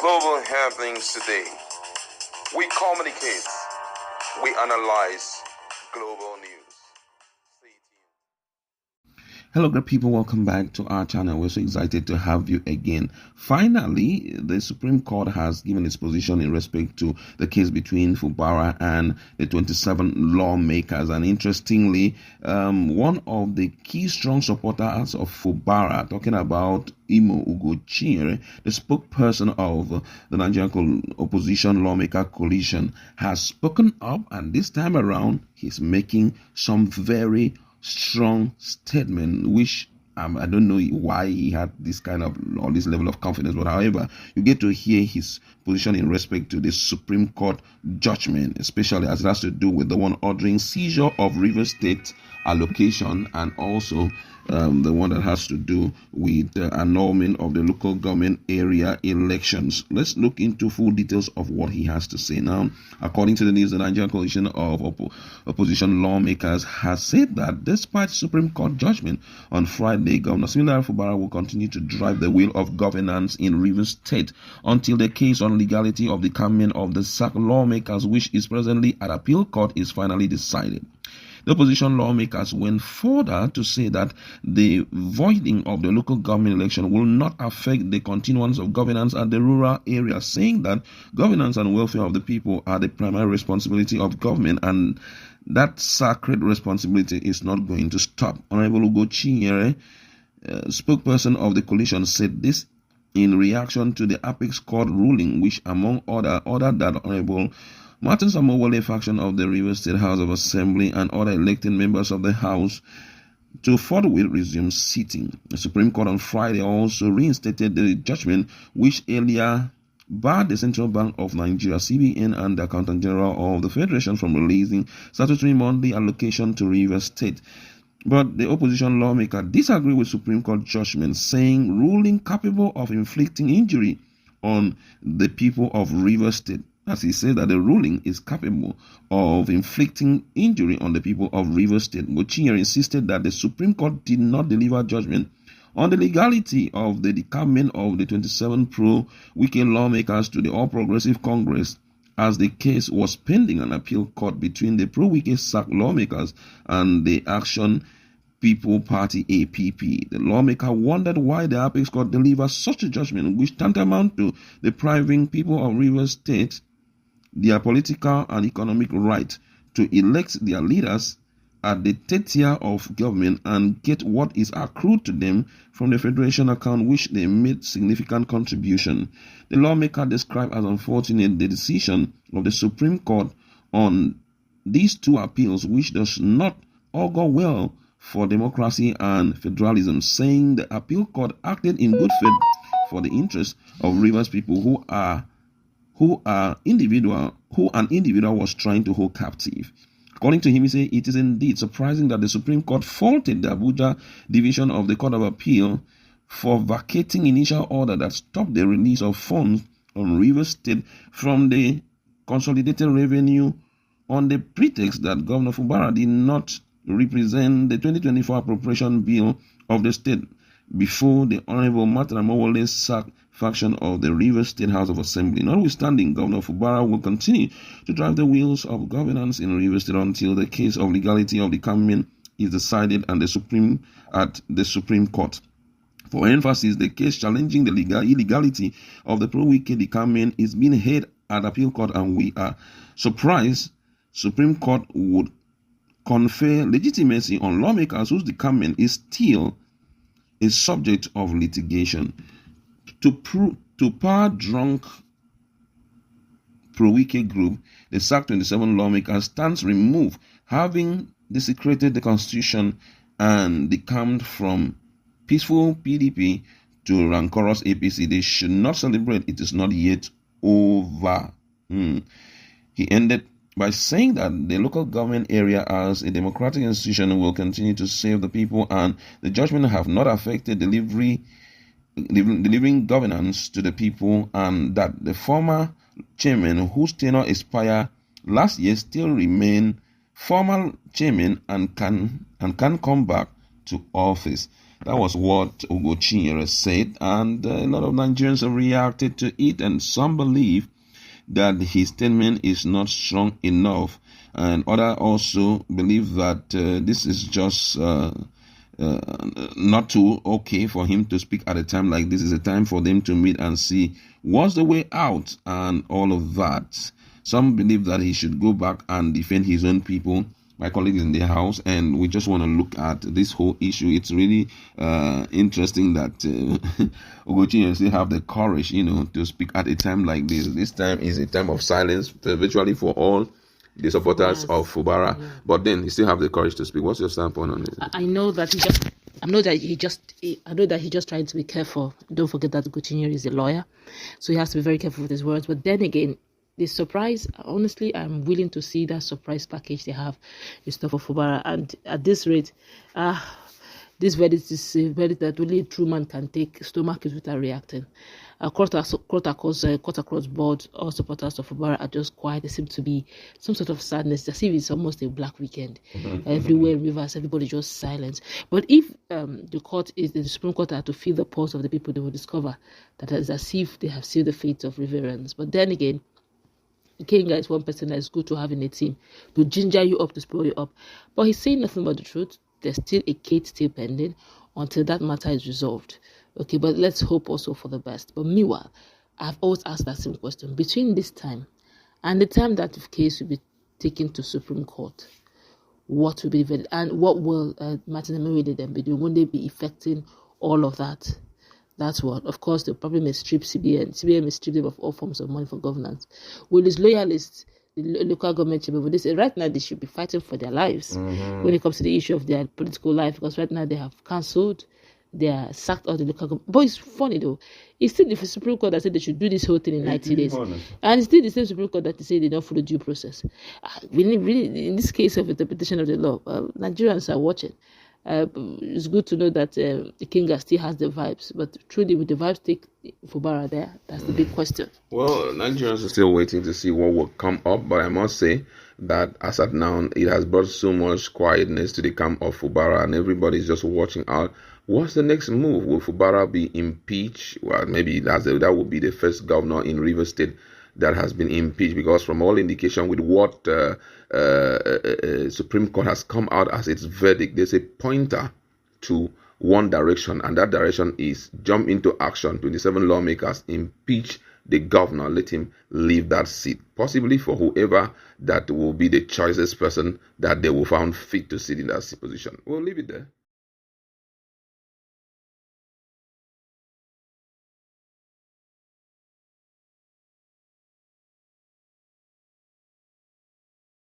Global happenings today. We communicate. We analyze global news. Stay tuned. Hello, great people. Welcome back to our channel. We're so excited to have you again. Finally, the Supreme Court has given its position in respect to the case between Fubara and the 27 lawmakers. And interestingly, one of the key strong supporters of Fubara, talking about Imo Ugochinyere, the spokesperson of the Nigerian opposition lawmaker coalition, has spoken up, and this time around he's making some very strong statement, which I don't know why he had this kind of or this level of confidence, but however, you get to hear his position in respect to the Supreme Court judgment, especially as it has to do with the one ordering seizure of River State allocation, and also the one that has to do with the annulment of the local government area elections. Let's look into full details of what he has to say. Now, according to the news, the Nigerian coalition of opposition lawmakers has said that despite Supreme Court judgment on Friday, Governor Fubara will continue to drive the wheel of governance in Rivers State until the case on legality of the coming of the sacked lawmakers, which is presently at appeal court, is finally decided. The opposition lawmakers went further to say that the voiding of the local government election will not affect the continuance of governance at the rural areas, saying that governance and welfare of the people are the primary responsibility of government, and that sacred responsibility is not going to stop. Honorable Ugochinyere, spokesperson of the coalition, said this in reaction to the Apex Court ruling, which among ordered that Honorable Martin Samowole faction of the Rivers State House of Assembly and other elected members of the House to forthwith resume sitting. The Supreme Court on Friday also reinstated the judgment which earlier barred the Central Bank of Nigeria, CBN, and the Accountant General of the Federation from releasing statutory monthly allocation to Rivers State. But the opposition lawmaker disagreed with Supreme Court judgment, saying ruling capable of inflicting injury on the people of Rivers State. As he said that the ruling is capable of inflicting injury on the people of Rivers State, Ugochinyere insisted that the Supreme Court did not deliver judgment on the legality of the decampment of the 27 pro-Wike lawmakers to the All Progressive Congress, as the case was pending an appeal court between the pro-Wike sacked lawmakers and the Action People Party APP. The lawmaker wondered why the Apex Court delivered such a judgment, which tantamount to depriving people of Rivers State their political and economic right to elect their leaders at the third tier of government and get what is accrued to them from the federation account, which they made significant contribution. The lawmaker described as unfortunate the decision of the Supreme Court on these two appeals, which does not augur well for democracy and federalism, saying the appeal court acted in good faith for the interests of Rivers people who an individual was trying to hold captive. According to him, he said it is indeed surprising that the Supreme Court faulted the Abuja division of the Court of Appeal for vacating initial order that stopped the release of funds on Rivers State from the consolidated revenue on the pretext that Governor Fubara did not represent the 2024 appropriation bill of the state before the Honorable Martin Amowole sacked faction of the Rivers State House of Assembly. Notwithstanding, Governor Fubara will continue to drive the wheels of governance in Rivers State until the case of legality of the coming is decided at the Supreme Court. For emphasis, the case challenging the illegality of the pro-Wike decampment is being heard at appeal court, and we are surprised Supreme Court would confer legitimacy on lawmakers whose decampment is still a subject of litigation. To power-drunk pro-Wike group, the sacked 27 lawmakers stands removed, having desecrated the Constitution and decamped from peaceful PDP to rancorous APC. They should not celebrate. It is not yet over. He ended by saying that the local government area as a democratic institution will continue to serve the people, and the judgment have not affected delivering governance to the people, and that the former chairman whose tenure expired last year still remain former chairman and can come back to office. That was what Chinyere said, and a lot of Nigerians have reacted to it, and some believe that his statement is not strong enough, and others also believe that this is just not too okay for him to speak at a time like this. Is a time for them to meet and see what's the way out and all of that. Some believe that he should go back and defend his own people, my colleagues in the house, and we just want to look at this whole issue. It's really interesting that Ogochi still have the courage, to speak at a time like this. This time is a time of silence, virtually for all the supporters of Fubara, but then he still have the courage to speak. What's your standpoint on this? I know that he just trying to be careful. Don't forget that Ogochi is a lawyer, so he has to be very careful with his words. But then again, the surprise, honestly, I'm willing to see that surprise package they have in store for Fubara. And at this rate, this verdict is a verdict that only a true man can take. Stomach is without reacting. Court across board, all supporters of Fubara are just quiet. There seems to be some sort of sadness, as if it's almost a black weekend. Everywhere in Rivers, everybody just silent. But if the Supreme Court are to feel the pulse of the people, they will discover that it's as if they have sealed the fate of Riverans. But then again, Kenga is one person that is good to have in a team to ginger you up, to spur you up. But he's saying nothing but the truth. There's still a case still pending until that matter is resolved. Okay, but let's hope also for the best. But meanwhile, I've always asked that same question. Between this time and the time that the case will be taken to Supreme Court, what will be the and what will Martin Emery then be doing? Won't they be affecting all of that? That's what. Of course, they'll probably may strip CBN. CBN may strip them of all forms of money for governance. Will his loyalists, the local government chamber, they say right now they should be fighting for their lives when it comes to the issue of their political life, because right now they have cancelled, they are sacked out of the local government. But it's funny though. It's still the Supreme Court that said they should do this whole thing in 90 days. And it's still the same Supreme Court that they say they don't follow due process. Really, in this case of interpretation of the law, Nigerians are watching. It's good to know that the Kinga still has the vibes, but truly, will the vibes take Fubara there? That's the big question. Well, Nigerians are still waiting to see what will come up, but I must say that as at now, it has brought so much quietness to the camp of Fubara, and everybody's just watching out. What's the next move? Will Fubara be impeached? Well, maybe that will be the first governor in Rivers State that has been impeached, because from all indication with what Supreme Court has come out as its verdict, there's a pointer to one direction, and that direction is jump into action. 27 lawmakers impeach the governor, let him leave that seat, possibly for whoever that will be the choicest person that they will find fit to sit in that position. We'll leave it there.